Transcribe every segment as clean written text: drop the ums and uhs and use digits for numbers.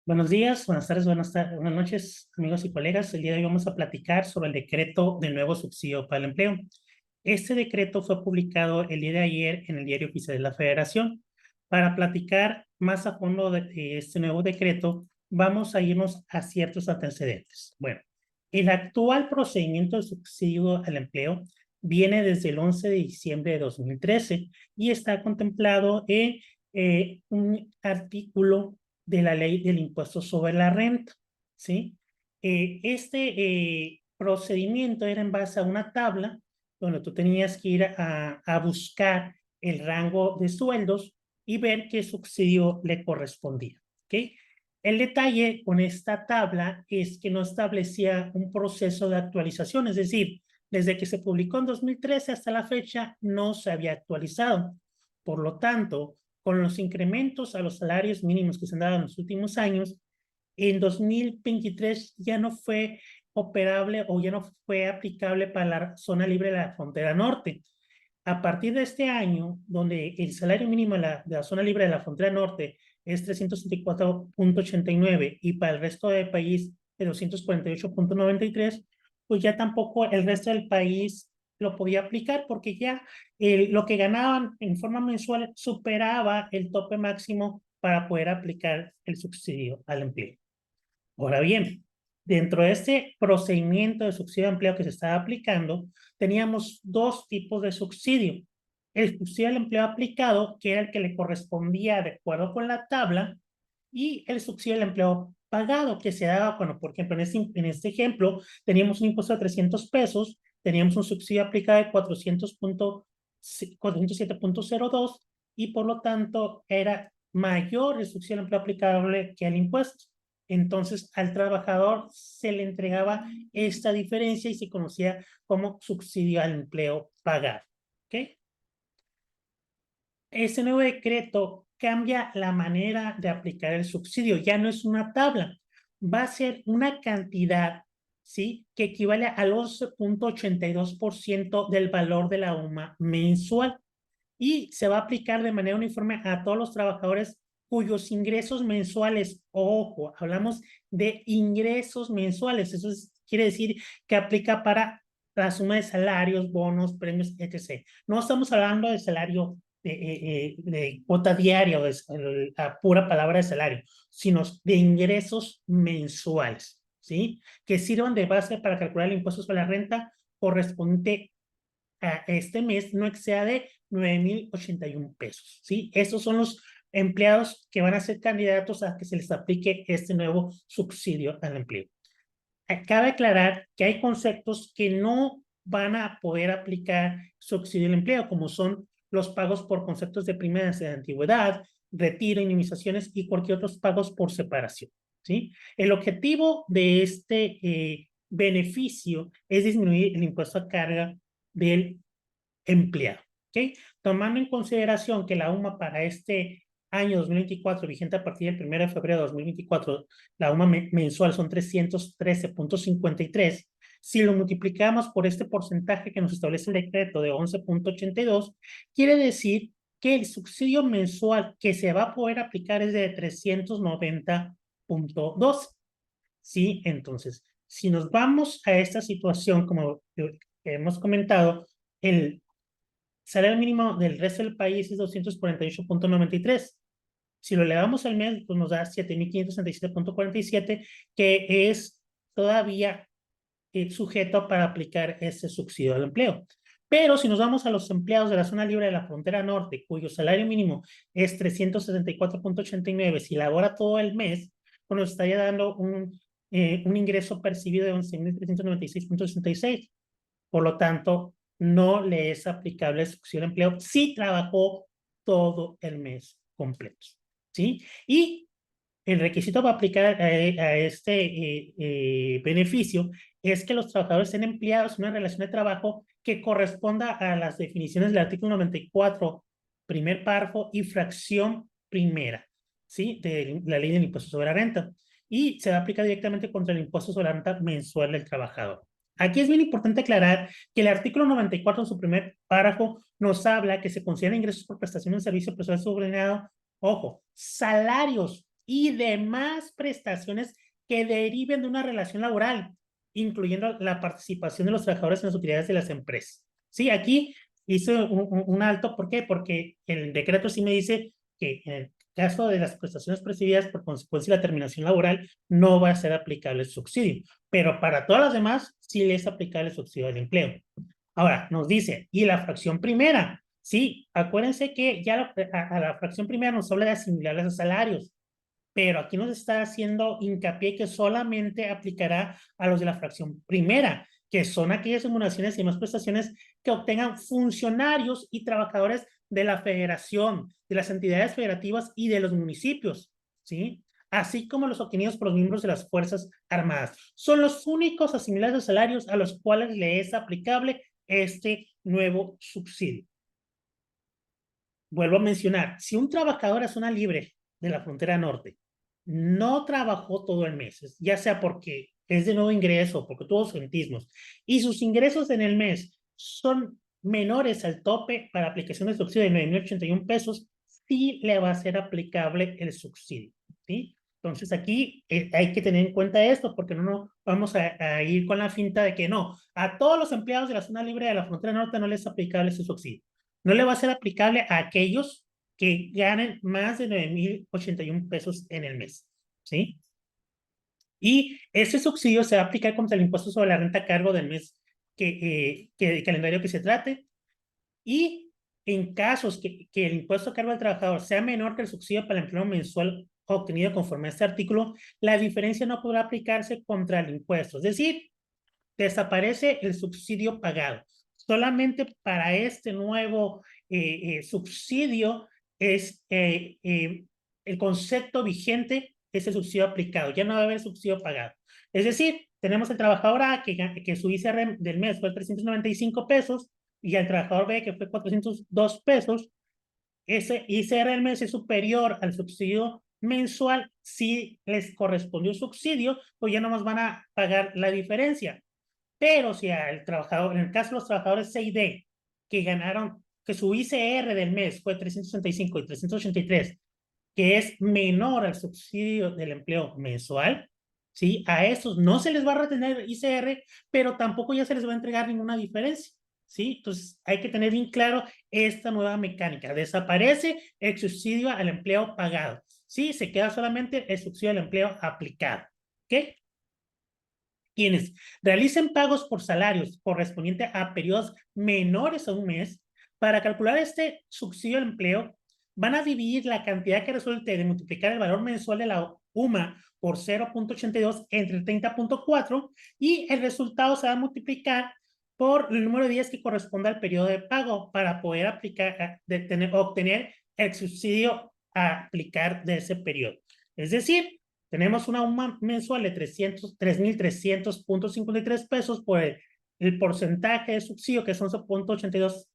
Buenos días, buenas tardes, buenas noches, amigos y colegas. El día de hoy vamos a platicar sobre el decreto del nuevo subsidio para el empleo. Este decreto fue publicado el día de ayer en el Diario Oficial de la Federación. Para platicar más a fondo de este nuevo decreto, vamos a irnos a ciertos antecedentes. Bueno, el actual procedimiento de subsidio al empleo viene desde el 11 de diciembre de 2013 y está contemplado en un artículo de la ley del impuesto sobre la renta, ¿sí? Este procedimiento era en base a una tabla donde tú tenías que ir a buscar el rango de sueldos y ver qué subsidio le correspondía, ¿ok? El detalle con esta tabla es que no establecía un proceso de actualización, es decir, desde que se publicó en 2013 hasta la fecha no se había actualizado. Por lo tanto, con los incrementos a los salarios mínimos que se han dado en los últimos años, en 2023 ya no fue operable o ya no fue aplicable para la zona libre de la frontera norte. A partir de este año, donde el salario mínimo de la zona libre de la frontera norte es 364.89 y para el resto del país es 248.93, pues ya tampoco el resto del país lo podía aplicar porque ya lo que ganaban en forma mensual superaba el tope máximo para poder aplicar el subsidio al empleo. Ahora bien, dentro de este procedimiento de subsidio de empleo que se estaba aplicando, teníamos dos tipos de subsidio. El subsidio al empleo aplicado, que era el que le correspondía de acuerdo con la tabla, y el subsidio al empleo pagado, que se daba, bueno, por ejemplo, en este ejemplo, teníamos un impuesto de 300 pesos, teníamos un subsidio aplicado de 407.02 y por lo tanto era mayor el subsidio al empleo aplicable que el impuesto. Entonces, al trabajador se le entregaba esta diferencia y se conocía como subsidio al empleo pagado. ¿Ok? Este nuevo decreto cambia la manera de aplicar el subsidio. Ya no es una tabla, va a ser una cantidad, ¿sí? Que equivale al 11.82% del valor de la UMA mensual y se va a aplicar de manera uniforme a todos los trabajadores cuyos ingresos mensuales, ojo, hablamos de ingresos mensuales, quiere decir que aplica para la suma de salarios, bonos, premios, etc. No estamos hablando de salario de cuota diaria o de la pura palabra de salario, sino de ingresos mensuales, ¿sí? Que sirvan de base para calcular el impuesto sobre la renta correspondiente a este mes no exceda de 9,081 pesos, ¿sí? Esos son los empleados que van a ser candidatos a que se les aplique este nuevo subsidio al empleo. Cabe aclarar que hay conceptos que no van a poder aplicar subsidio al empleo, como son los pagos por conceptos de primas de antigüedad, retiro, indemnizaciones y cualquier otros pagos por separación, ¿sí? El objetivo de este beneficio es disminuir el impuesto a carga del empleado, ¿ok? Tomando en consideración que la UMA para este año 2024, vigente a partir del 1 de febrero de 2024, la UMA mensual son 313.53. Si lo multiplicamos por este porcentaje que nos establece el decreto de 11.82, quiere decir que el subsidio mensual que se va a poder aplicar es de 390.2. ¿Sí? Entonces, si nos vamos a esta situación, como hemos comentado, el salario mínimo del resto del país es 248.93. Si lo elevamos al mes, pues nos da 7,567.47, que es todavía sujeto para aplicar ese subsidio al empleo. Pero si nos vamos a los empleados de la zona libre de la frontera norte, cuyo salario mínimo es 374.89, si labora todo el mes, pues nos estaría dando un ingreso percibido de 11,396.66. Por lo tanto, no le es aplicable el subsidio de empleo si trabajó todo el mes completo, ¿sí? Y el requisito para aplicar a este beneficio es que los trabajadores estén empleados en una relación de trabajo que corresponda a las definiciones del artículo 94, primer párrafo y fracción primera, ¿sí? De la ley del impuesto sobre la renta. Y se va a aplicar directamente contra el impuesto sobre la renta mensual del trabajador. Aquí es bien importante aclarar que el artículo 94 en su primer párrafo nos habla que se consideran ingresos por prestación de servicio personal subordinado, ojo, salarios y demás prestaciones que deriven de una relación laboral, incluyendo la participación de los trabajadores en las utilidades de las empresas. Sí, aquí hice un alto, ¿por qué? Porque el decreto sí me dice que en el caso de las prestaciones percibidas por consecuencia de la terminación laboral, no va a ser aplicable el subsidio, pero para todas las demás sí le es aplicable el subsidio del empleo. Ahora, nos dice, ¿y la fracción primera? Sí, acuérdense que ya a la fracción primera nos habla de asimilarles a salarios, pero aquí nos está haciendo hincapié que solamente aplicará a los de la fracción primera, que son aquellas remuneraciones y demás prestaciones que obtengan funcionarios y trabajadores de la federación, de las entidades federativas y de los municipios, ¿sí? Así como los obtenidos por los miembros de las Fuerzas Armadas. Son los únicos asimilados de salarios a los cuales le es aplicable este nuevo subsidio. Vuelvo a mencionar, si un trabajador es zona libre de la frontera norte no trabajó todo el mes, ya sea porque es de nuevo ingreso, porque tuvo ausentismos, y sus ingresos en el mes son menores al tope para aplicación de subsidio de 9,081 pesos, sí le va a ser aplicable el subsidio, ¿sí? Entonces aquí hay que tener en cuenta esto porque no vamos a ir con la finta de que no, a todos los empleados de la zona libre de la frontera norte no les es aplicable ese subsidio. No le va a ser aplicable a aquellos que ganen más de 9,081 pesos en el mes, ¿sí? Y ese subsidio se va a aplicar contra el impuesto sobre la renta a cargo del mes el calendario que se trate. Y en casos que el impuesto a cargo del trabajador sea menor que el subsidio para el empleo mensual obtenido conforme a este artículo, la diferencia no podrá aplicarse contra el impuesto. Es decir, desaparece el subsidio pagado. Solamente para este nuevo subsidio es el concepto vigente es el subsidio aplicado. Ya no va a haber subsidio pagado. Es decir, tenemos el trabajador A que su ICR del mes fue 395 pesos y al trabajador B que fue 402 pesos. Ese ICR del mes es superior al subsidio mensual. Si les correspondió subsidio, pues ya no nos van a pagar la diferencia. Pero si al trabajador, en el caso de los trabajadores C y D, que ganaron, que su ICR del mes fue 365 y 383, que es menor al subsidio del empleo mensual, ¿sí? A esos no se les va a retener ICR, pero tampoco ya se les va a entregar ninguna diferencia, ¿sí? Entonces hay que tener bien claro esta nueva mecánica. Desaparece el subsidio al empleo pagado, ¿sí? Se queda solamente el subsidio al empleo aplicado, ¿ok? Quienes realicen pagos por salarios correspondientes a periodos menores a un mes, para calcular este subsidio de empleo, van a dividir la cantidad que resulte de multiplicar el valor mensual de la UMA por 0,82 entre 30,4 y el resultado se va a multiplicar por el número de días que corresponda al periodo de pago para poder aplicar, obtener el subsidio a aplicar de ese periodo. Es decir, tenemos una UMA mensual de 3,300.53 pesos por el porcentaje de subsidio, que son 0,82,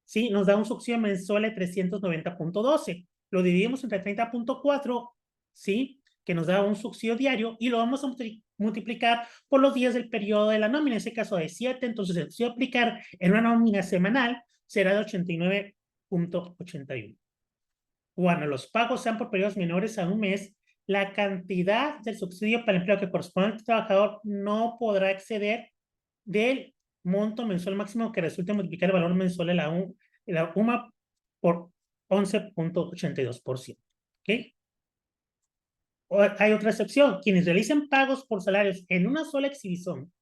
¿sí? Nos da un subsidio mensual de 390.12. Lo dividimos entre 30.4, ¿sí? Que nos da un subsidio diario y lo vamos a multiplicar por los días del periodo de la nómina, en ese caso de 7, entonces el subsidio a aplicar en una nómina semanal será de 89.81. Cuando los pagos sean por periodos menores a un mes, la cantidad del subsidio para el empleo que corresponde al trabajador no podrá exceder del monto mensual máximo que resulte multiplicar el valor mensual de la UMA por 11.82%. ¿Ok? Hay otra excepción. Quienes realicen pagos por salarios en una sola exhibición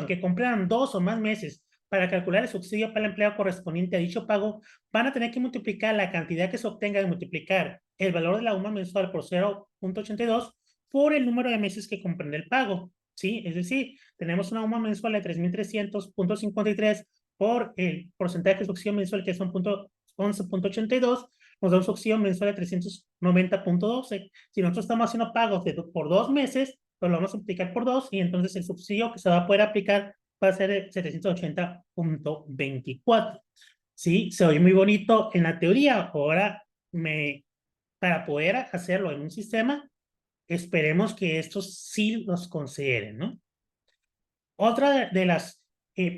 que cumplan 2 o más meses para calcular el subsidio para el empleo correspondiente a dicho pago, van a tener que multiplicar la cantidad que se obtenga de multiplicar el valor de la UMA mensual por 0,82 por el número de meses que comprende el pago, ¿sí? Es decir, tenemos una UMA mensual de 3,300.53 por el porcentaje de subsidio mensual que son 11.82, nos da un subsidio mensual de 390.12. Si nosotros estamos haciendo pagos por 2 meses, pues lo vamos a multiplicar por 2 y entonces el subsidio que se va a poder aplicar va a ser de 780.24. Sí, se oye muy bonito en la teoría. Ahora, para poder hacerlo en un sistema, esperemos que estos sí los consideren, ¿no? Otra de las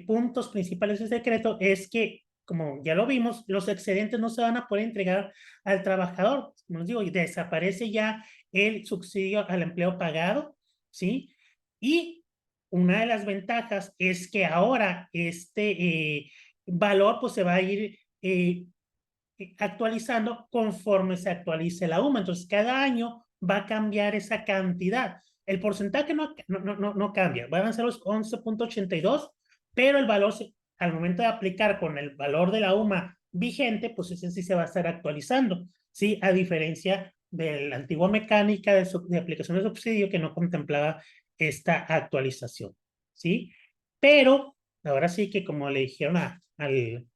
puntos principales de este decreto es que como ya lo vimos, los excedentes no se van a poder entregar al trabajador. Como les digo, y desaparece ya el subsidio al empleo pagado, ¿sí? Y una de las ventajas es que ahora valor pues se va a ir actualizando conforme se actualice la UMA. Entonces, cada año va a cambiar esa cantidad. El porcentaje no cambia, van a ser los 11.82, pero el valor, al momento de aplicar con el valor de la UMA vigente, pues ese sí se va a estar actualizando, ¿sí? A diferencia de la antigua mecánica de aplicación de subsidio que no contemplaba esta actualización, ¿sí? Pero ahora sí que como le dijeron al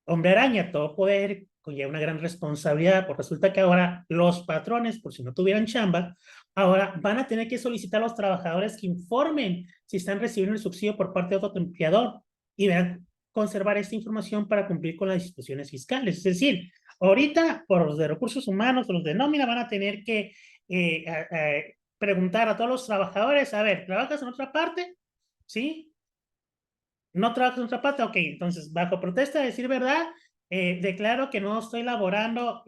hombre araña, todo poder conlleva una gran responsabilidad, porque resulta que ahora los patrones, por si no tuvieran chamba, ahora van a tener que solicitar a los trabajadores que informen si están recibiendo el subsidio por parte de otro empleador y deberán conservar esta información para cumplir con las disposiciones fiscales. Es decir, ahorita por los de recursos humanos o los de nómina van a tener que preguntar a todos los trabajadores, a ver, ¿trabajas en otra parte? ¿Sí? ¿No trabajas en otra parte? Ok, entonces, bajo protesta de decir verdad, declaro que no estoy laborando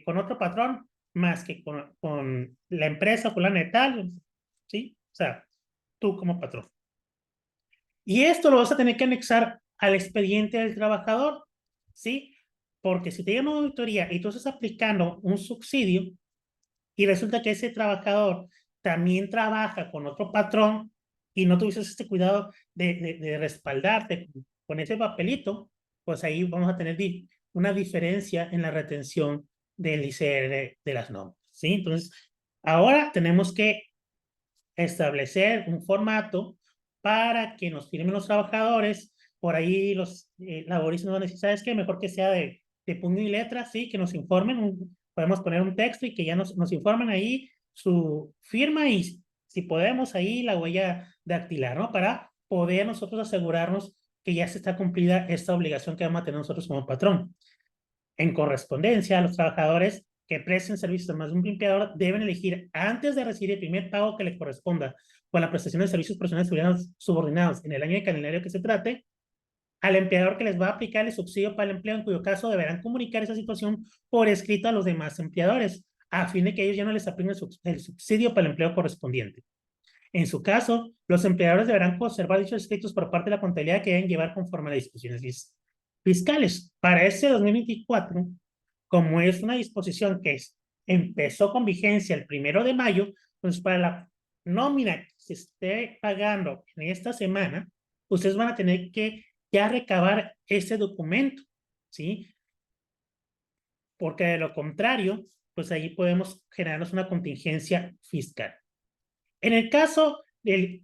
con otro patrón más que con la empresa fulana de tal, ¿sí? O sea, tú como patrón. Y esto lo vas a tener que anexar al expediente del trabajador, ¿sí? Porque si te llega una auditoría y tú estás aplicando un subsidio y resulta que ese trabajador también trabaja con otro patrón y no tuviste este cuidado de respaldarte con ese papelito, pues ahí vamos a tener una diferencia en la retención del ICR de las normas, ¿sí? Entonces, ahora tenemos que establecer un formato para que nos firmen los trabajadores, por ahí los laboristas van a decir, ¿sabes qué? Mejor que sea de puño y letra, sí, que nos informen, podemos poner un texto y que ya nos informen ahí su firma y si podemos ahí la huella dactilar, ¿no? Para poder nosotros asegurarnos que ya se está cumplida esta obligación que vamos a tener nosotros como patrón. En correspondencia, los trabajadores que presten servicios a más de un limpiador deben elegir antes de recibir el primer pago que les corresponda con la prestación de servicios personales subordinados en el año de calendario que se trate, al empleador que les va a aplicar el subsidio para el empleo, en cuyo caso deberán comunicar esa situación por escrito a los demás empleadores, a fin de que ellos ya no les apliquen el subsidio para el empleo correspondiente. En su caso, los empleadores deberán conservar dichos escritos por parte de la contabilidad que deben llevar conforme a las disposiciones fiscales. Para este 2024, como es una disposición que empezó con vigencia el 1 de mayo, pues para la nómina que se esté pagando en esta semana, ustedes van a tener que ya recabar ese documento, ¿sí? Porque de lo contrario, pues ahí podemos generarnos una contingencia fiscal. En el caso del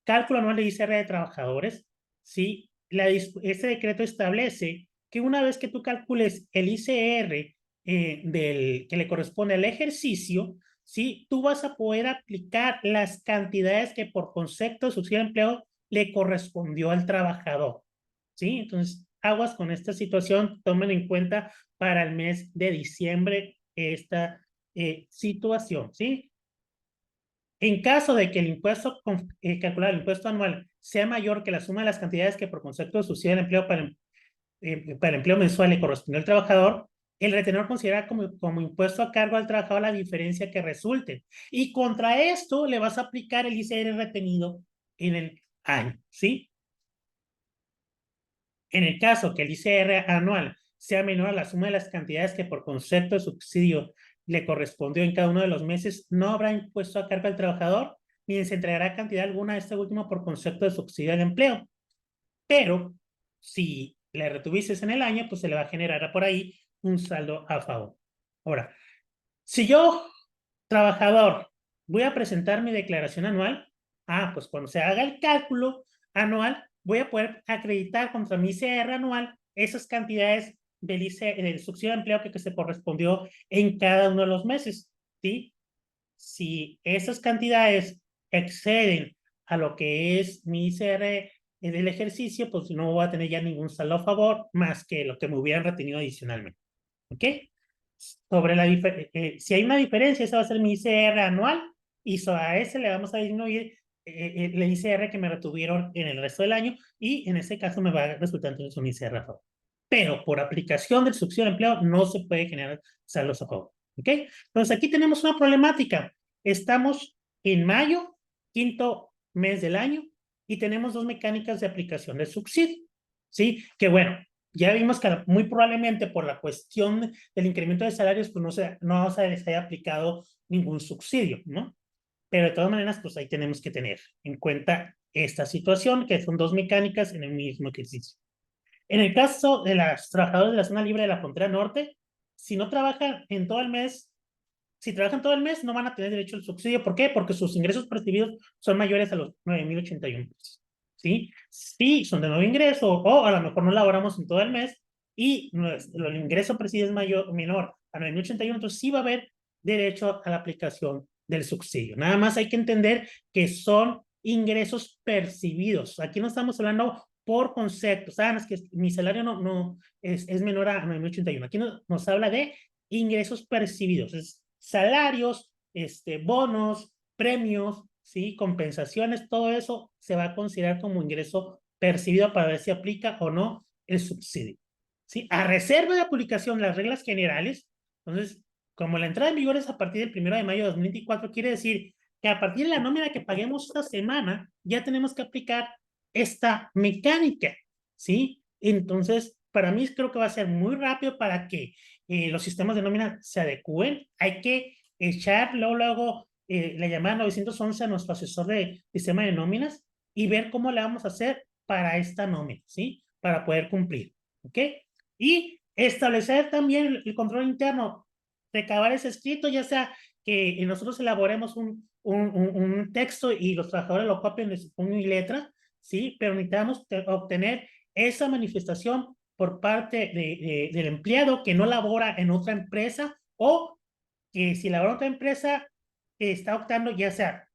cálculo anual de ICR de trabajadores, ¿sí? Este decreto establece que una vez que tú calcules el ICR que le corresponde al ejercicio, ¿sí? Tú vas a poder aplicar las cantidades que por concepto de subsidio de empleo le correspondió al trabajador, ¿sí? Entonces, aguas con esta situación, tomen en cuenta para el mes de diciembre esta situación, ¿sí? En caso de que el impuesto calculado, el impuesto anual, sea mayor que la suma de las cantidades que por concepto de subsidio de empleo para el empleo mensual le corresponde al trabajador, el retenedor considera como impuesto a cargo al trabajador la diferencia que resulte. Y contra esto le vas a aplicar el ICR retenido en el año, ¿sí? En el caso que el ICR anual sea menor a la suma de las cantidades que por concepto de subsidio le correspondió en cada uno de los meses, no habrá impuesto a cargo del trabajador, ni se entregará cantidad alguna a este último por concepto de subsidio de empleo. Pero si le retuviste en el año, pues se le va a generar por ahí un saldo a favor. Ahora, si yo, trabajador, voy a presentar mi declaración anual, pues cuando se haga el cálculo anual, voy a poder acreditar contra mi ICR anual esas cantidades del subsidio de empleo que se correspondió en cada uno de los meses, ¿sí? Si esas cantidades exceden a lo que es mi ICR del ejercicio, pues no voy a tener ya ningún saldo a favor más que lo que me hubieran retenido adicionalmente, ¿ok? Si hay una diferencia, esa va a ser mi ICR anual y a ese le vamos a disminuir el ICR que me retuvieron en el resto del año y en este caso me va a resultar entonces un ICR a favor. pero por aplicación del subsidio de empleo no se puede generar saldos a favor. ¿Ok? Entonces aquí tenemos una problemática. Estamos en mayo, quinto mes del año, y tenemos dos mecánicas de aplicación del subsidio. ¿Sí? Que bueno, ya vimos que muy probablemente por la cuestión del incremento de salarios, pues no se les haya aplicado ningún subsidio, ¿no? Pero de todas maneras, pues ahí tenemos que tener en cuenta esta situación, que son dos mecánicas en el mismo ejercicio. En el caso de las trabajadoras de la zona libre de la frontera norte, si no trabajan en todo el mes, si trabajan todo el mes, no van a tener derecho al subsidio. ¿Por qué? Porque sus ingresos percibidos son mayores a los 9,081 pesos. ¿Sí? Sí, son de nuevo ingreso, o a lo mejor no laboramos en todo el mes y el ingreso percibido es menor a 9,081, entonces sí va a haber derecho a la aplicación del subsidio. Nada más hay que entender que son ingresos percibidos. Aquí no estamos hablando por concepto. Saben, es que mi salario no es menor a 9,081. Aquí nos habla de ingresos percibidos. Es salarios, bonos, premios, ¿sí? Compensaciones, todo eso se va a considerar como ingreso percibido para ver si aplica o no el subsidio. ¿Sí? A reserva de aplicación las reglas generales, entonces, como la entrada en vigor es a partir del 1 de mayo de 2024, quiere decir que a partir de la nómina que paguemos esta semana, ya tenemos que aplicar esta mecánica, ¿sí? Entonces, para mí creo que va a ser muy rápido para que los sistemas de nómina se adecúen. Hay que echar luego la llamada 911 a nuestro asesor de sistema de nóminas y ver cómo le vamos a hacer para esta nómina, ¿sí? Para poder cumplir, ¿ok? Y establecer también el control interno, recabar ese escrito, ya sea que nosotros elaboremos un texto y los trabajadores lo copien de su puño y letra, ¿sí? Pero necesitamos obtener esa manifestación por parte del empleado que no labora en otra empresa o que si labora en otra empresa está optando ya sea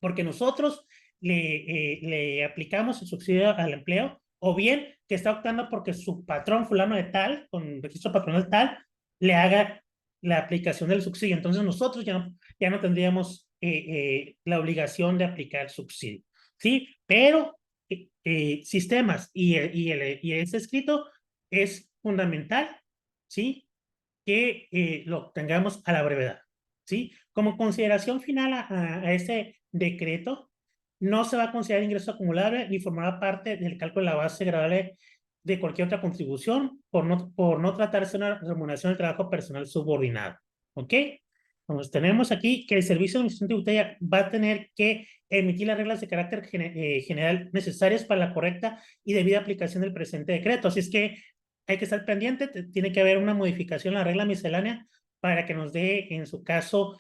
porque nosotros le aplicamos el subsidio al empleo o bien que está optando porque su patrón fulano de tal, con registro patronal tal, le haga la aplicación del subsidio. Entonces nosotros ya no tendríamos la obligación de aplicar subsidio. ¿Sí? Pero sistemas y ese escrito es fundamental, ¿sí? Que lo tengamos a la brevedad, ¿sí? Como consideración final a este decreto, no se va a considerar ingreso acumulable ni formará parte del cálculo de la base graduable de cualquier otra contribución por no tratarse de una remuneración del trabajo personal subordinado, ¿ok? Entonces tenemos aquí que el Servicio de Administración Tributaria va a tener que emitir las reglas de carácter general necesarias para la correcta y debida aplicación del presente decreto. Así es que hay que estar pendiente, tiene que haber una modificación en la regla miscelánea para que nos dé, en su caso,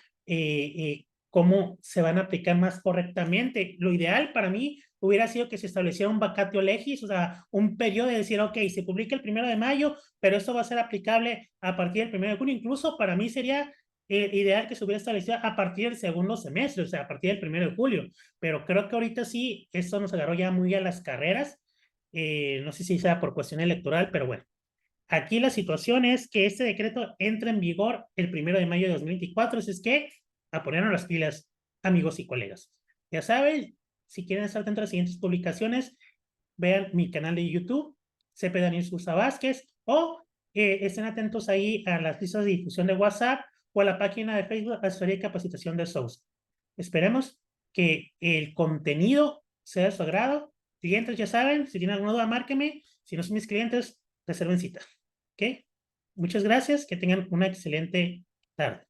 cómo se van a aplicar más correctamente. Lo ideal para mí hubiera sido que se estableciera un vacatio legis, o sea, un periodo de decir, ok, se publica el 1 de mayo, pero esto va a ser aplicable a partir del 1 de junio. Incluso para mí sería ideal que se hubiera establecido a partir del segundo semestre, o sea, a partir del 1 de julio. Pero creo que ahorita sí, esto nos agarró ya muy a las carreras. No sé si sea por cuestión electoral, pero bueno. Aquí la situación es que este decreto entra en vigor el 1 de mayo de 2024, así es que a ponernos las pilas, amigos y colegas. Ya saben, si quieren estar dentro de las siguientes publicaciones, vean mi canal de YouTube, CP Daniel Sousa Vázquez, o estén atentos ahí a las listas de difusión de WhatsApp o a la página de Facebook Asesoría y Capacitación de Sousa. Esperemos que el contenido sea de su agrado. Clientes, ya saben, si tienen alguna duda, márquenme. Si no son mis clientes, reserven cita. ¿Ok? Muchas gracias. Que tengan una excelente tarde.